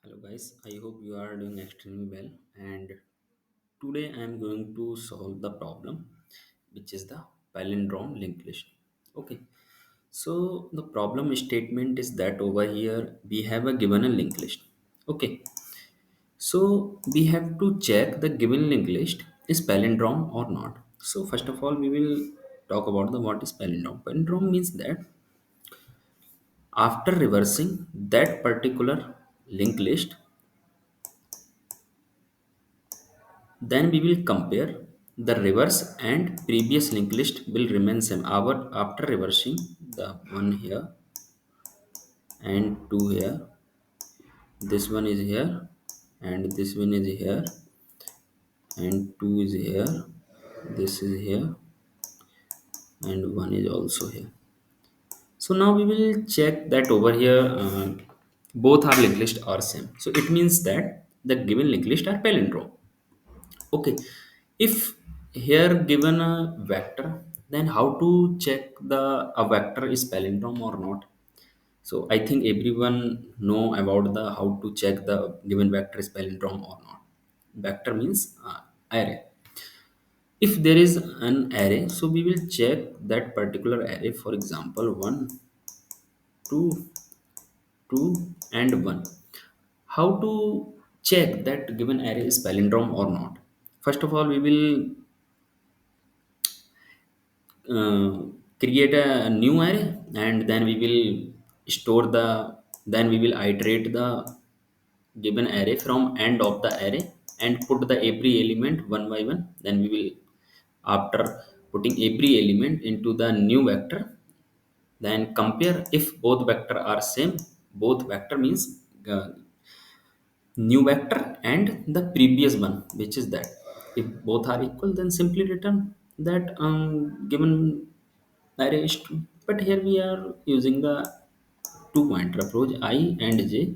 Hello guys, I hope you are doing extremely well, and today I am going to solve the problem which is the palindrome linked list. Okay, so the problem statement is that over here we have a given a linked list. Okay, so we have to check the given linked list is palindrome or not. So first of all we will talk about the what is palindrome. Palindrome means that after reversing that particular linked list, then we will compare the reverse and previous linked list will remain same. After reversing the one here and two here, this one is here and this one is here and two is here, this is here and one is also here. So now we will check that over here both our linked list are same. So it means that the given linked list are palindrome. Okay, if here given a vector, then how to check the a vector is palindrome or not? So I think everyone know about the how to check the given vector is palindrome or not. Vector means array. If there is an array, so we will check that particular array. For example, one, two, two, and one. How to check that given array is palindrome or not? First of all, we will uh, create a new array and then we will store the then we will iterate the given array from end of the array and put the every element one by one. Then we will, after putting every element into the new vector, then compare if both vector are same. Both vector means uh, new vector and the previous one, which is that if both are equal, then simply return that given array is true. But here we are using the two pointer approach. I and j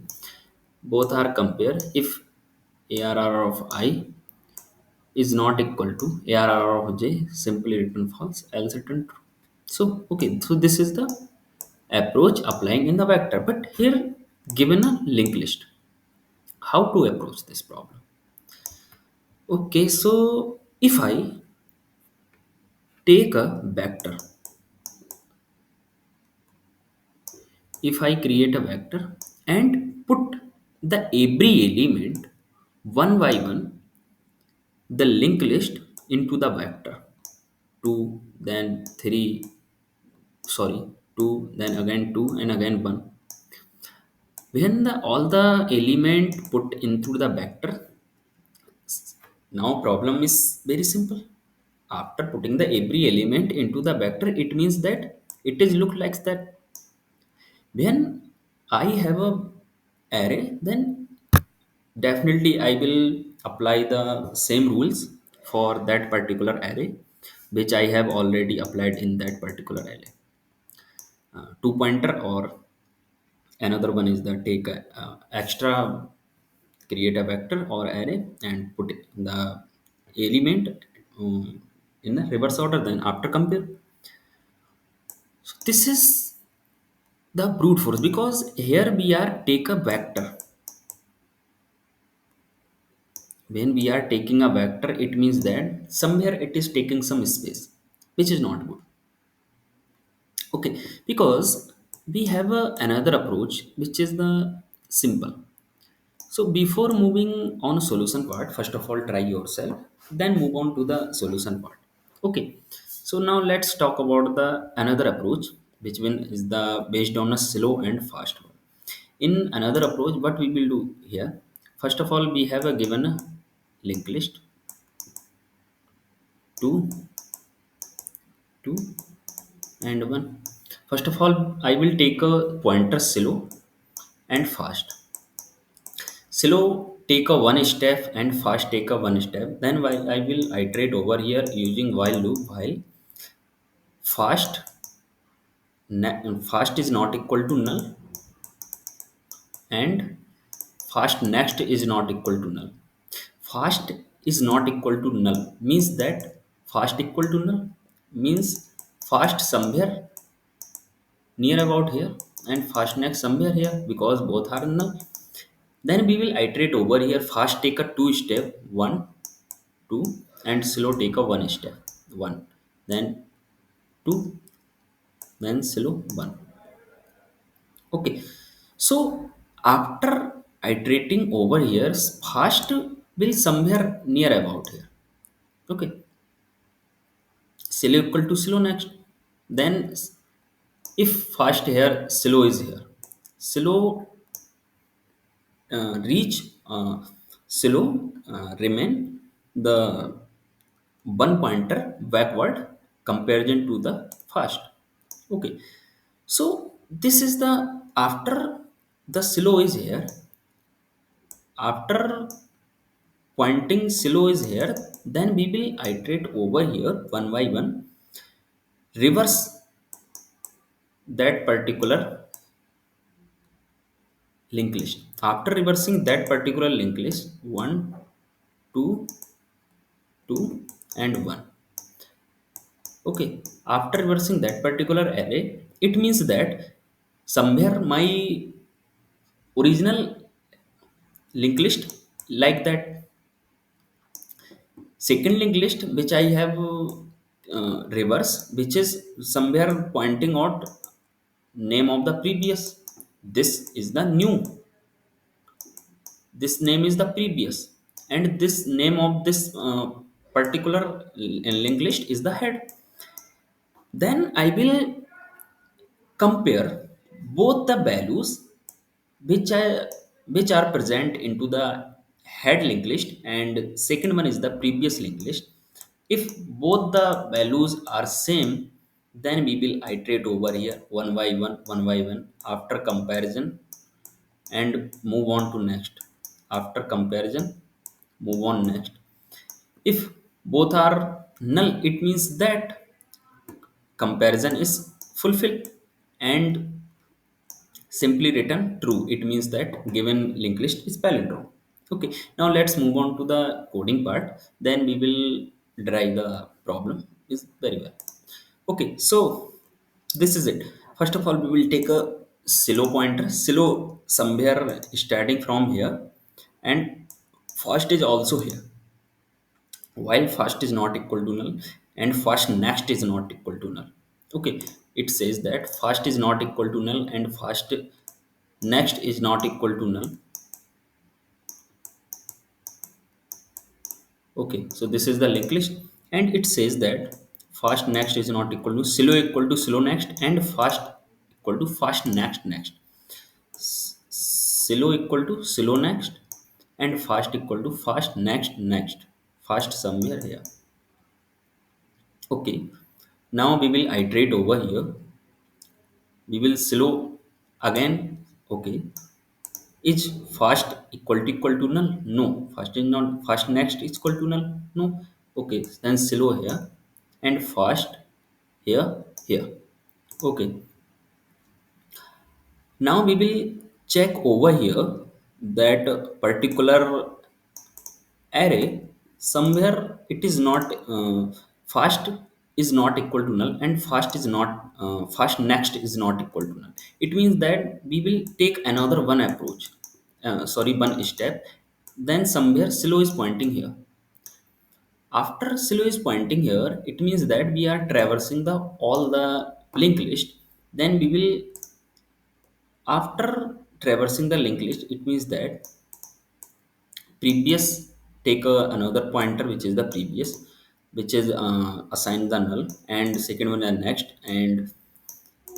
both are compare. If arr of I is not equal to arr of j, simply return false, else return true. So okay, so this is the approach applying in the vector. But here given a linked list, how to approach this problem? Okay, so if I create a vector and put the every element one by one, the linked list into the vector 2, then 3, sorry, 2, then again 2, and again 1. When all the element put into the vector, now problem is very simple. After putting the every element into the vector, it means that it is look like that. When I have a array, then definitely I will apply the same rules for that particular array, which I have already applied in that particular array. Two pointer, or another one is the take a, extra, create a vector or array and put the element in the reverse order, then after compare. So this is the brute force, because here we are take a vector. When we are taking a vector, it means that somewhere it is taking some space, which is not good. Okay, because we have another approach which is the simple. So before moving on solution part, first of all try yourself, then move on to the solution part. Okay, so now let's talk about the another approach, which one is the based on a slow and fast one. In another approach, what we will do here, first of all we have a given a linked list 2, 2 and 1. First of all, I will take a pointer slow and fast. Slow take a one step and fast take a one step. Then while I will iterate over here using while loop, while fast fast is not equal to null and fast next is not equal to null. Fast is not equal to null means that fast equal to null means fast somewhere near about here and fast next somewhere here, because both are null. Then we will iterate over here. Fast take a two step, one, two, and slow take a one step, one, then two, then slow one. Okay. So after iterating over here, fast will somewhere near about here. Okay. Slow equal to slow next. Then if fast here, slow is here. Slow reach slow remain the one pointer backward comparison to the fast. Okay, so this is the after the slow is here, after pointing slow is here, then we will iterate over here one by one, reverse that particular linked list. After reversing that particular linked list, one, two, two, and one. Okay, after reversing that particular array, it means that somewhere my original linked list like that second linked list which I have reverse, which is somewhere pointing out name of the previous. This is the new. This name is the previous, and this name of this particular linked list is the head. Then I will compare both the values which are present into the head linked list, and second one is the previous linked list. If both the values are same, then we will iterate over here one by one after comparison, and move on to next. After comparison, move on next. If both are null, it means that comparison is fulfilled, and simply written true, it means that given linked list is palindrome. Okay, now let's move on to the coding part, then we will derive the problem is very well. Okay, so this is it. First of all, we will take a silo pointer, silo somewhere starting from here, and first is also here, while first is not equal to null and first next is not equal to null. Okay, it says that first is not equal to null and first next is not equal to null. Okay, so this is the linked list, and it says that first next is not equal to slow next, and fast equal to fast next. Slow equal to slow next, and fast equal to fast next. Fast somewhere here. Okay, now we will iterate over here. We will slow again. Okay, is fast equal to null? No, fast is not. Fast next is equal to null? No. Okay, then slow here, and fast here. Okay, now we will check over here that particular array, somewhere it is not fast is not equal to null, and fast is not fast next is not equal to null. It means that we will take another one approach, sorry, one step. Then somewhere slow is pointing here. After slow is pointing here, it means that we are traversing the all the linked list. Then we will, after traversing the linked list, it means that previous take another pointer which is the previous, which is assign the null, and second one is next, and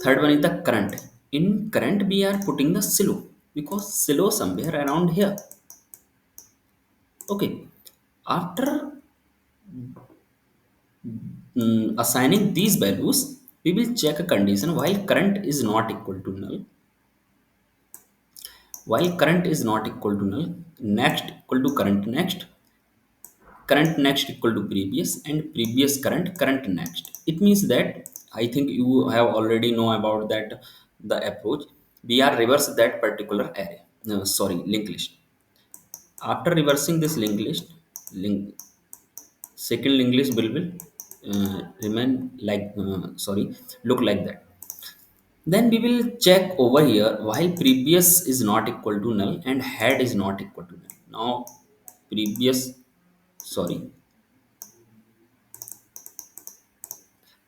third one is the current. In current we are putting the slow, because slow somewhere around here. Okay, after assigning these values, we will check a condition. While current is not equal to null, while current is not equal to null, next equal to current next equal to previous, and previous current next. It means that I think you have already know about that the approach. We are reverse that particular array, no, sorry, linked list. After reversing this linked list, link second linked list will remain like sorry, look like that. Then we will check over here while previous is not equal to null and had is not equal to null. Now previous, sorry,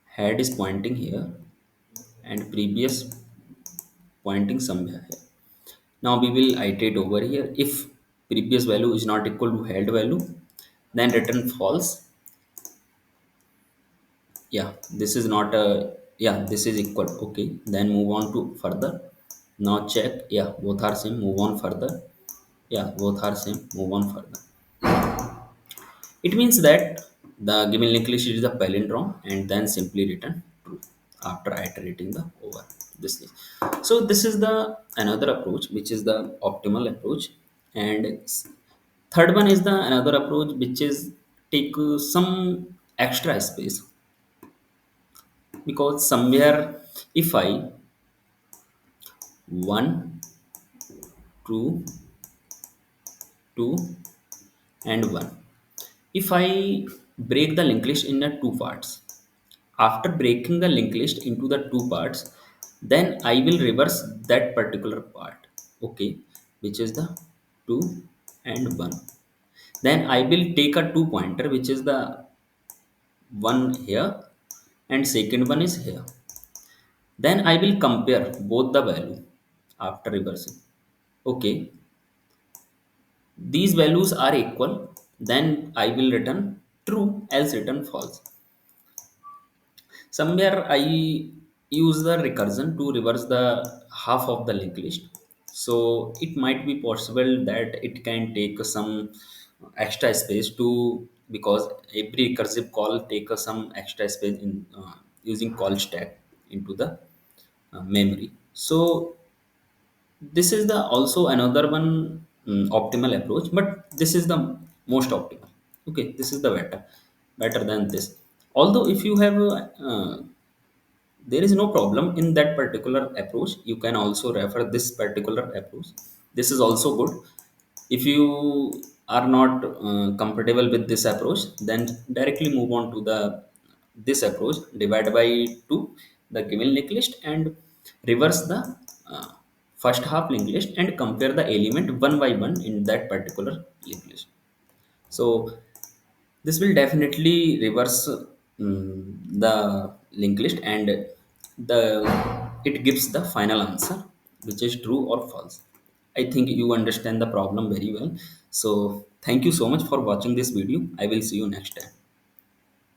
had is pointing here and previous pointing somewhere here. Now we will iterate over here. If previous value is not equal to had value, then return false. Yeah, this is not a, yeah, this is equal. Okay, then move on to further. Now check, yeah, both are same, move on further. Yeah, both are same, move on further. It means that the given linked list is a palindrome and then simply return true after iterating the over this list. So this is the another approach which is the optimal approach. And third one is the another approach which is take some extra space, because somewhere if I 1 2 2 and 1, if I break the linked list in the two parts, after breaking the linked list into the two parts, then I will reverse that particular part. Okay, which is the 2 and 1. Then I will take a two pointer which is the one here and second one is here. Then I will compare both the value after reversing. Okay, these values are equal, then I will return true, else return false. Somewhere I use the recursion to reverse the half of the linked list. So it might be possible that it can take some extra space to, because every recursive call take some extra space in using call stack into the memory. So this is the also another one, optimal approach, but this is the most optimal. Okay, this is the better than this. Although if you have there is no problem in that particular approach, you can also refer this particular approach. This is also good. If you are not comfortable with this approach, then directly move on to the this approach, divide by 2 the given linked list and reverse the uh, first half linked list and compare the element one by one in that particular linked list. So this will definitely reverse the linked list and the it gives the final answer which is true or false. I think you understand the problem very well. So thank you so much for watching this video. I will see you next time.